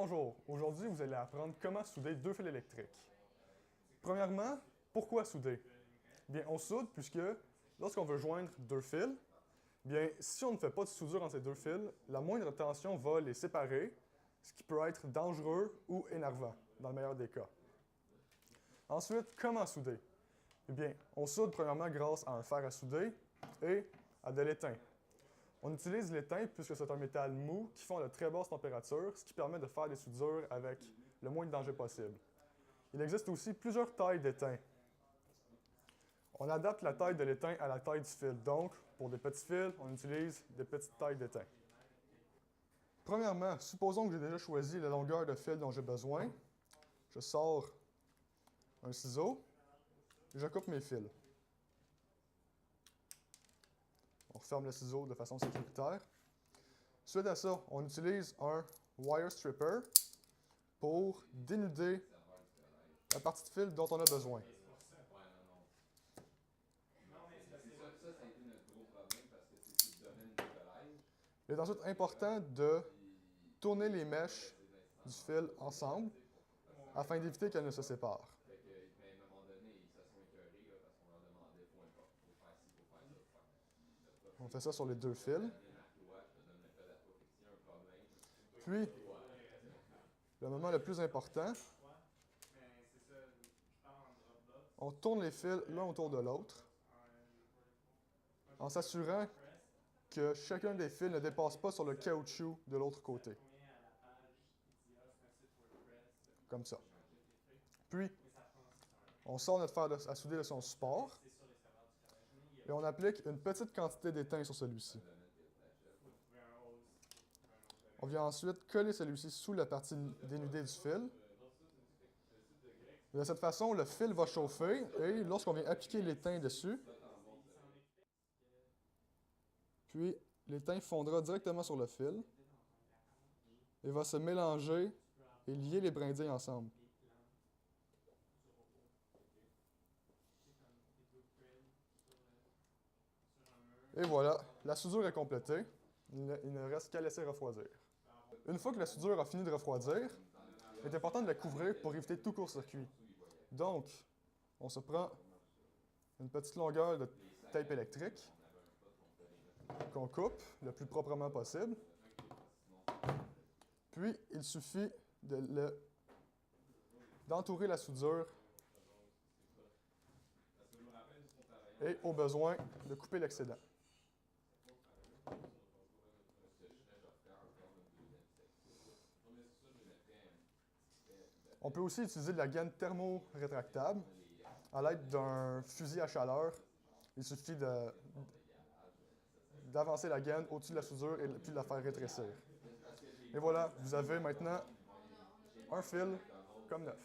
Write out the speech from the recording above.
Bonjour, aujourd'hui vous allez apprendre comment souder deux fils électriques. Premièrement, pourquoi souder? Bien, on soude puisque lorsqu'on veut joindre deux fils, bien, si on ne fait pas de soudure entre ces deux fils, la moindre tension va les séparer, ce qui peut être dangereux ou énervant, dans le meilleur des cas. Ensuite, comment souder? Eh bien, on soude premièrement grâce à un fer à souder et à de l'étain. On utilise l'étain puisque c'est un métal mou qui fond à de très basses températures, ce qui permet de faire des soudures avec le moins de danger possible. Il existe aussi plusieurs tailles d'étain. On adapte la taille de l'étain à la taille du fil. Donc, pour des petits fils, on utilise des petites tailles d'étain. Premièrement, supposons que j'ai déjà choisi la longueur de fil dont j'ai besoin. Je sors un ciseau et je coupe mes fils. On referme le ciseau de façon sécuritaire. Suite à ça, on utilise un wire stripper pour dénuder la partie de fil dont on a besoin. Il est ensuite important de tourner les mèches du fil ensemble afin d'éviter qu'elles ne se séparent. On fait ça sur les deux fils. Puis, le moment le plus important, on tourne les fils l'un autour de l'autre en s'assurant que chacun des fils ne dépasse pas sur le caoutchouc de l'autre côté. Comme ça. Puis, on sort notre fer à souder de son support et on applique une petite quantité d'étain sur celui-ci. On vient ensuite coller celui-ci sous la partie dénudée du fil. De cette façon, le fil va chauffer et lorsqu'on vient appliquer l'étain dessus, puis l'étain fondra directement sur le fil et va se mélanger et lier les brindilles ensemble. Et voilà, la soudure est complétée. Il ne reste qu'à laisser refroidir. Une fois que la soudure a fini de refroidir, il est important de la couvrir pour éviter tout court-circuit. Donc, on se prend une petite longueur de tape électrique qu'on coupe le plus proprement possible. Puis, il suffit d'entourer la soudure et, au besoin, de couper l'excédent. On peut aussi utiliser de la gaine thermo-rétractable à l'aide d'un fusil à chaleur. Il suffit d'avancer la gaine au-dessus de la soudure et puis de la faire rétrécir. Et voilà, vous avez maintenant un fil comme neuf.